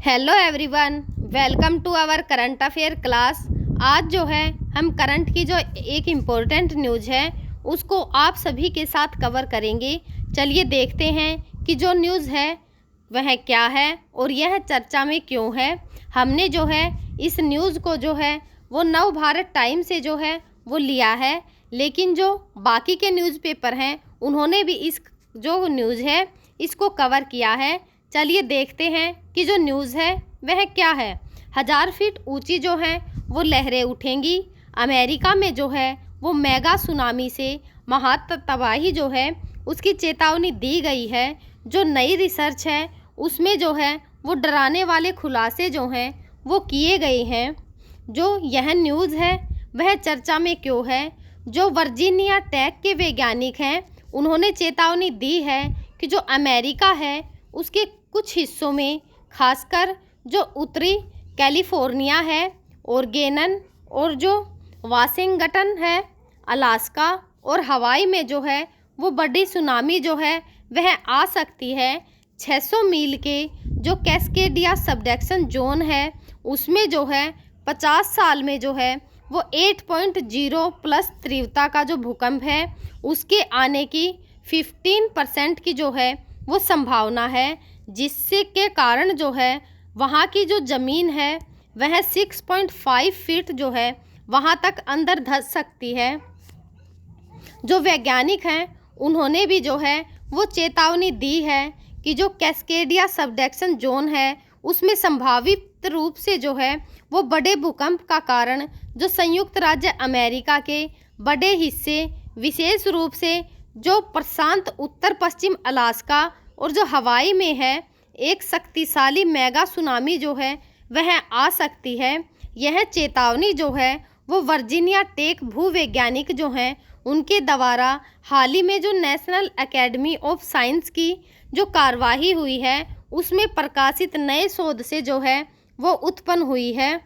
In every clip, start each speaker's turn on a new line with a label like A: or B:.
A: Hello everyone, welcome to our current affair class. आज जो है हम करंट की जो एक इम्पोर्टेंट न्यूज़ है उसको आप सभी के साथ कवर करेंगे। चलिए देखते हैं कि जो न्यूज़ है वह क्या है और यह चर्चा में क्यों है। हमने जो है इस न्यूज़ को जो है वो नव भारत टाइम से जो है वो लिया है, लेकिन जो बाकी के न्यूज़पेपर हैं उन्होंने भी इस जो न्यूज़ है इसको कवर किया है। चलिए देखते हैं कि जो न्यूज़ है वह क्या है। 1000 फीट ऊंची जो है वो लहरें उठेंगी। अमेरिका में जो है वो मेगा सुनामी से तबाही जो है उसकी चेतावनी दी गई है। जो नई रिसर्च है उसमें जो है वो डराने वाले खुलासे जो हैं वो किए गए हैं। जो यह न्यूज़ है वह चर्चा में क्यों है। जो वर्जीनिया टेक के वैज्ञानिक हैं उन्होंने चेतावनी दी है कि जो अमेरिका है उसके कुछ हिस्सों में, खासकर जो उत्तरी कैलिफोर्निया है, ओरेगन और जो वाशिंगटन है, अलास्का और हवाई में जो है वो बड़ी सुनामी जो है वह आ सकती है। 600 मील के जो कैस्केडिया सबडक्शन जोन है उसमें जो है 50 साल में जो है वो 8.0 प्लस तीव्रता का जो भूकंप है उसके आने की 15% की जो है वो संभावना है, जिससे के कारण जो है वहाँ की जो ज़मीन है वह 6.5 फीट जो है वहाँ तक अंदर धंस सकती है। जो वैज्ञानिक हैं उन्होंने भी जो है वो चेतावनी दी है कि जो कैस्केडिया सबडक्शन जोन है उसमें संभावित रूप से जो है वो बड़े भूकंप का कारण जो संयुक्त राज्य अमेरिका के बड़े हिस्से, विशेष रूप से जो प्रशांत उत्तर पश्चिम अलास्का और जो हवाई में है, एक शक्तिशाली मेगा सुनामी जो है वह आ सकती है। यह चेतावनी जो है वो वर्जीनिया टेक भूवैज्ञानिक जो हैं उनके द्वारा हाल ही में जो नेशनल एकेडमी ऑफ साइंस की जो कार्यवाही हुई है उसमें प्रकाशित नए शोध से जो है वो उत्पन्न हुई है।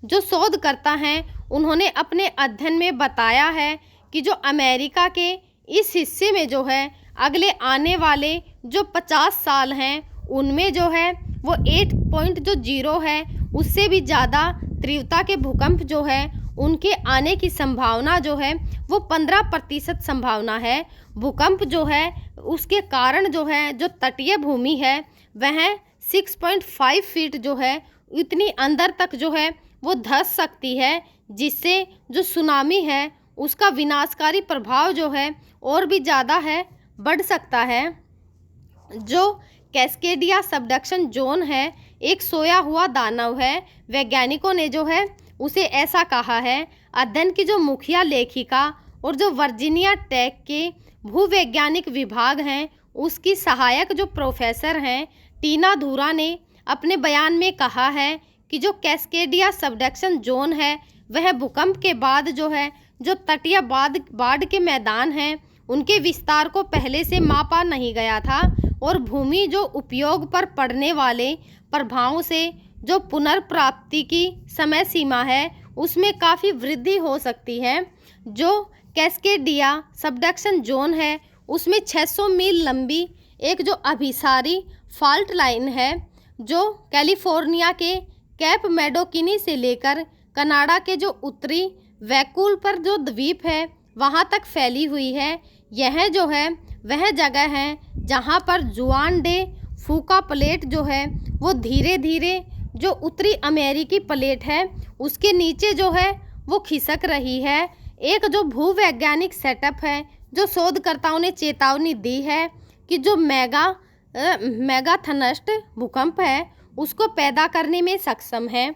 A: जो शोधकर्ता हैं उन्होंने अपने अध्ययन में बताया है कि जो अमेरिका के इस हिस्से में जो है अगले आने वाले जो 50 साल हैं उनमें जो है वो 8.0 है उससे भी ज़्यादा तीव्रता के भूकंप जो है उनके आने की संभावना जो है वो 15% संभावना है। भूकंप जो है उसके कारण जो है जो तटीय भूमि है वह 6.5 फीट जो है इतनी अंदर तक जो है वो धंस सकती है, जिससे जो सुनामी है उसका विनाशकारी प्रभाव जो है और भी ज़्यादा है बढ़ सकता है। जो कैस्केडिया सबडक्शन जोन है एक सोया हुआ दानव है। वैज्ञानिकों ने जो है उसे ऐसा कहा है। अध्ययन की जो मुखिया लेखिका और जो वर्जीनिया टेक के भूवैज्ञानिक विभाग हैं उसकी सहायक जो प्रोफेसर हैं टीना धूरा ने अपने बयान में कहा है कि जो कैस्केडिया सबडक्शन जोन है वह भूकंप के बाद जो है जो तटीय बाढ़ के मैदान हैं उनके विस्तार को पहले से मापा नहीं गया था और भूमि जो उपयोग पर पड़ने वाले प्रभावों से जो पुनर्प्राप्ति की समय सीमा है उसमें काफ़ी वृद्धि हो सकती है। जो कैस्केडिया सबडक्शन जोन है उसमें 600 मील लंबी एक जो अभिसारी फॉल्ट लाइन है जो कैलिफोर्निया के कैप मेडोकिनी से लेकर कनाडा के जो उत्तरी वैकूल पर जो द्वीप है वहाँ तक फैली हुई है। यह जो है वह जगह है जहाँ पर जुआन डे फूका प्लेट जो है वो धीरे धीरे जो उत्तरी अमेरिकी प्लेट है उसके नीचे जो है वो खिसक रही है। एक जो भूवैज्ञानिक सेटअप है जो शोधकर्ताओं ने चेतावनी दी है कि जो मेगाथनस्ट भूकंप है उसको पैदा करने में सक्षम है।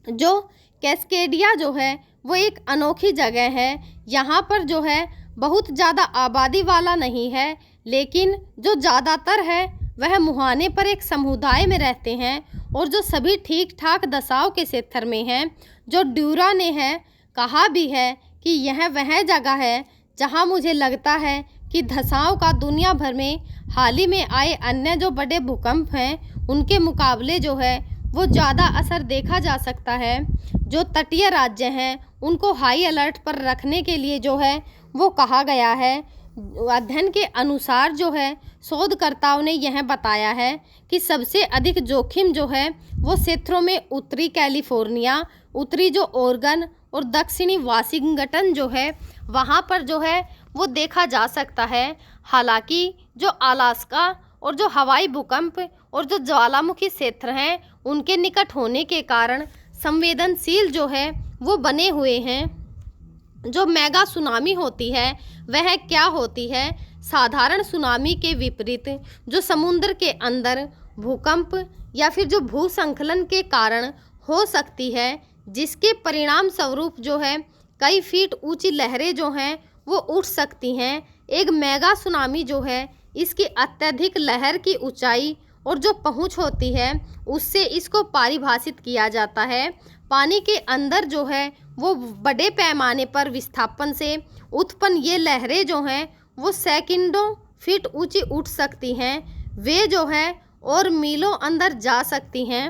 A: जो कैस्केडिया जो है वो एक अनोखी जगह है। यहाँ पर जो है बहुत ज़्यादा आबादी वाला नहीं है, लेकिन जो ज़्यादातर है वह मुहाने पर एक समुदाय में रहते हैं और जो सभी ठीक ठाक दशाओं के क्षेत्र में हैं। जो ड्यूरा ने है कहा भी है कि यह वह जगह है जहाँ मुझे लगता है कि धसाओं का दुनिया भर में हाल ही में आए अन्य जो बड़े भूकंप हैं उनके मुकाबले जो है वो ज़्यादा असर देखा जा सकता है। जो तटीय राज्य हैं उनको हाई अलर्ट पर रखने के लिए जो है वो कहा गया है। अध्ययन के अनुसार जो है शोधकर्ताओं ने यह बताया है कि सबसे अधिक जोखिम जो है वो क्षेत्रों में उत्तरी कैलिफोर्निया, उत्तरी जो ओरेगन और दक्षिणी वाशिंगटन जो है वहाँ पर जो है वो देखा जा सकता है। हालांकि जो अलास्का और जो हवाई भूकंप और जो ज्वालामुखी क्षेत्र हैं उनके निकट होने के कारण संवेदनशील जो है वो बने हुए हैं। जो मेगा सुनामी होती है वह क्या होती है? साधारण सुनामी के विपरीत जो समुद्र के अंदर भूकंप या फिर जो भूस्खलन के कारण हो सकती है, जिसके परिणाम स्वरूप जो है कई फीट ऊंची लहरें जो हैं वो उठ सकती हैं। एक मेगा सुनामी जो है इसकी अत्यधिक लहर की ऊंचाई और जो पहुंच होती है उससे इसको परिभाषित किया जाता है। पानी के अंदर जो है वो बड़े पैमाने पर विस्थापन से उत्पन्न ये लहरें जो हैं वो सैकड़ों फीट ऊंची उठ सकती हैं। वे जो है और मीलों अंदर जा सकती हैं।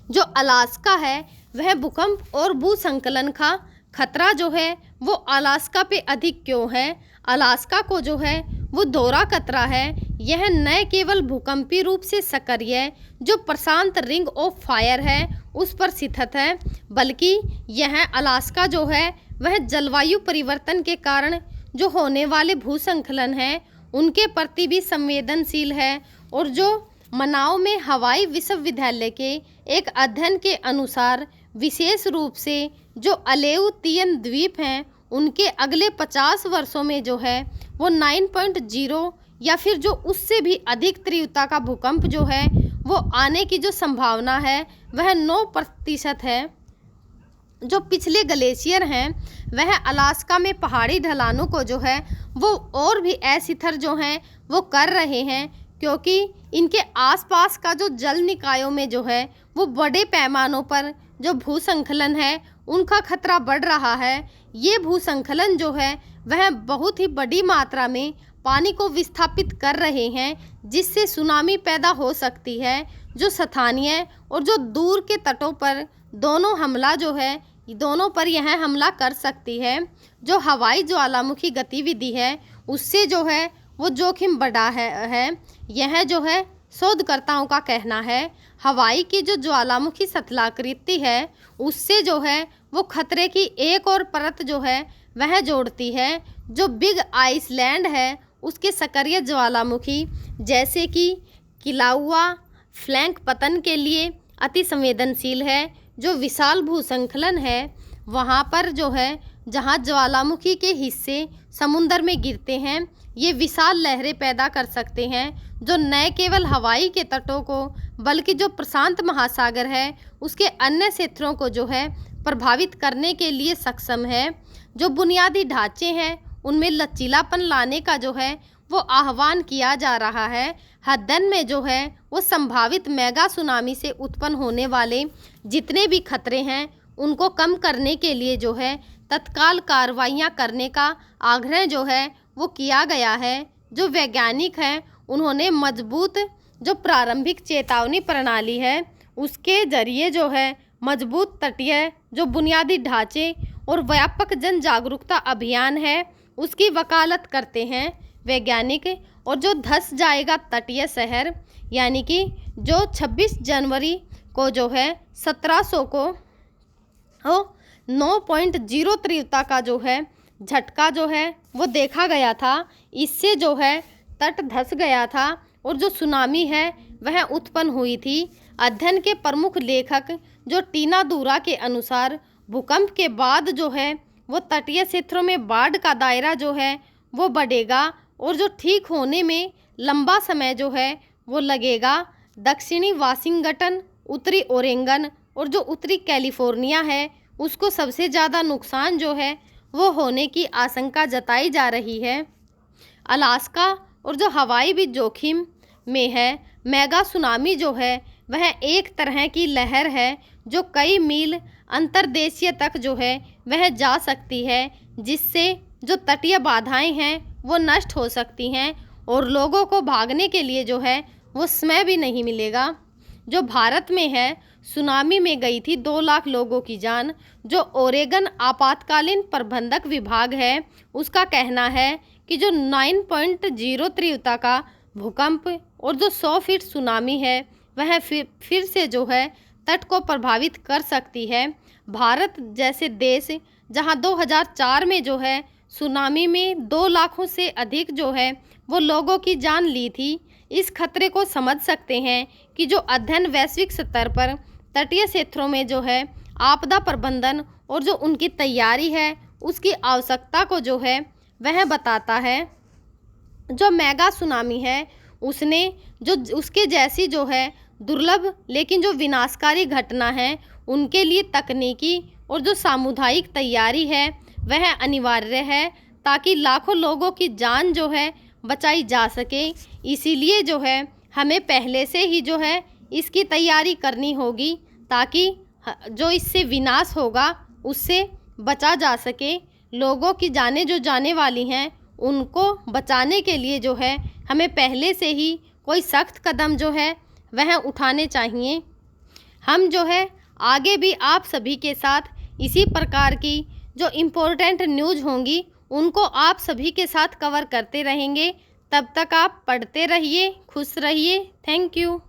A: जो अलास्का है वह भूकंप और भूस्खलन का खतरा जो है वो अलास्का पे अधिक क्यों है? अलास्का को जो है वो दोहरा खतरा है। यह न केवल भूकंपीय रूप से सक्रिय जो प्रशांत रिंग ऑफ फायर है उस पर स्थित है, बल्कि यह अलास्का जो है वह जलवायु परिवर्तन के कारण जो होने वाले भूस्खलन हैं उनके प्रति भी संवेदनशील है। और जो मनाओ में हवाई विश्वविद्यालय के एक अध्ययन के अनुसार विशेष रूप से जो अलेउतियन द्वीप हैं उनके अगले 50 वर्षों में जो है वो 9.0 या फिर जो उससे भी अधिक तीव्रता का भूकंप जो है वो आने की जो संभावना है वह 9% है। जो पिछले ग्लेशियर हैं वह अलास्का में पहाड़ी ढलानों को जो है वो और भी अस्थिर जो हैं वो कर रहे हैं, क्योंकि इनके आसपास का जो जल निकायों में जो है वो बड़े पैमानों पर जो भूस्खलन है उनका खतरा बढ़ रहा है। ये भूस्खलन जो है वह बहुत ही बड़ी मात्रा में पानी को विस्थापित कर रहे हैं, जिससे सुनामी पैदा हो सकती है। जो स्थानीय और जो दूर के तटों पर दोनों पर यह हमला कर सकती है। जो हवाई ज्वालामुखी गतिविधि है उससे जो है वो जोखिम बढ़ा है। यह जो है शोधकर्ताओं का कहना है। हवाई की जो ज्वालामुखी स्थलाकृति है उससे जो है वो खतरे की एक और परत जो है वह जोड़ती है। जो बिग आइसलैंड है उसके सक्रिय ज्वालामुखी जैसे कि किलाउआ फ्लैंक पतन के लिए अति संवेदनशील है। जो विशाल भूस्खलन है वहाँ पर जो है जहाँ ज्वालामुखी के हिस्से समुद्र में गिरते हैं ये विशाल लहरें पैदा कर सकते हैं, जो न केवल हवाई के तटों को बल्कि जो प्रशांत महासागर है उसके अन्य क्षेत्रों को जो है प्रभावित करने के लिए सक्षम है। जो बुनियादी ढांचे हैं उनमें लचीलापन लाने का जो है वो आह्वान किया जा रहा है। अध्ययन में जो है वो संभावित मेगा सुनामी से उत्पन्न होने वाले जितने भी खतरे हैं उनको कम करने के लिए जो है तत्काल कार्रवाइयाँ करने का आग्रह जो है वो किया गया है। जो वैज्ञानिक हैं उन्होंने मजबूत जो प्रारंभिक चेतावनी प्रणाली है उसके जरिए जो है मजबूत तटीय जो बुनियादी ढांचे और व्यापक जन जागरूकता अभियान है उसकी वकालत करते हैं वैज्ञानिक। और जो धंस जाएगा तटीय शहर यानी कि जो 26 जनवरी को जो है 1700 को 9.0 तीव्रता का जो है झटका जो है वो देखा गया था। इससे जो है तट धंस गया था और जो सुनामी है वह उत्पन्न हुई थी। अध्ययन के प्रमुख लेखक जो टीना दूरा के अनुसार भूकंप के बाद जो है वो तटीय क्षेत्रों में बाढ़ का दायरा जो है वो बढ़ेगा और जो ठीक होने में लंबा समय जो है वो लगेगा। दक्षिणी वाशिंगटन, उत्तरी ओरेगन और जो उत्तरी कैलिफोर्निया है उसको सबसे ज़्यादा नुकसान जो है वो होने की आशंका जताई जा रही है। अलास्का और जो हवाई भी जोखिम में है। मेगा सुनामी जो है वह एक तरह की लहर है जो कई मील अंतर्देशीय तक जो है वह जा सकती है, जिससे जो तटीय बाधाएं हैं वो नष्ट हो सकती हैं और लोगों को भागने के लिए जो है वो समय भी नहीं मिलेगा। जो भारत में है, सुनामी में गई थी 2 लाख लोगों की जान। जो ओरेगन आपातकालीन प्रबंधक विभाग है, उसका कहना है कि जो 9.0 तीव्रता का भूकंप और जो 100 फीट सुनामी है, वह फिर से जो है तट को प्रभावित कर सकती है। भारत जैसे देश, जहां 2004 में जो है सुनामी में 2 लाखों से अधिक जो है वो लोगों की जान ली थी, इस खतरे को समझ सकते हैं कि जो अध्ययन वैश्विक स्तर पर तटीय क्षेत्रों में जो है आपदा प्रबंधन और जो उनकी तैयारी है, उसकी आवश्यकता को जो है वह बताता है। जो मेगा सुनामी है, उसने जो उसके जैसी जो है दुर्लभ लेकिन जो विनाशकारी घटना है, उनके लिए तकनीकी और जो सामुदायिक तैयारी है वह अनिवार्य है, ताकि लाखों लोगों की जान जो है बचाई जा सके। इसीलिए जो है हमें पहले से ही जो है इसकी तैयारी करनी होगी, ताकि जो इससे विनाश होगा उससे बचा जा सके। लोगों की जानें जो जाने वाली हैं, उनको बचाने के लिए जो है हमें पहले से ही कोई सख्त कदम जो है वह उठाने चाहिए। हम जो है आगे भी आप सभी के साथ इसी प्रकार की जो इम्पोर्टेंट न्यूज़ होंगी, उनको आप सभी के साथ कवर करते रहेंगे। तब तक आप पढ़ते रहिए, खुश रहिए। Thank you.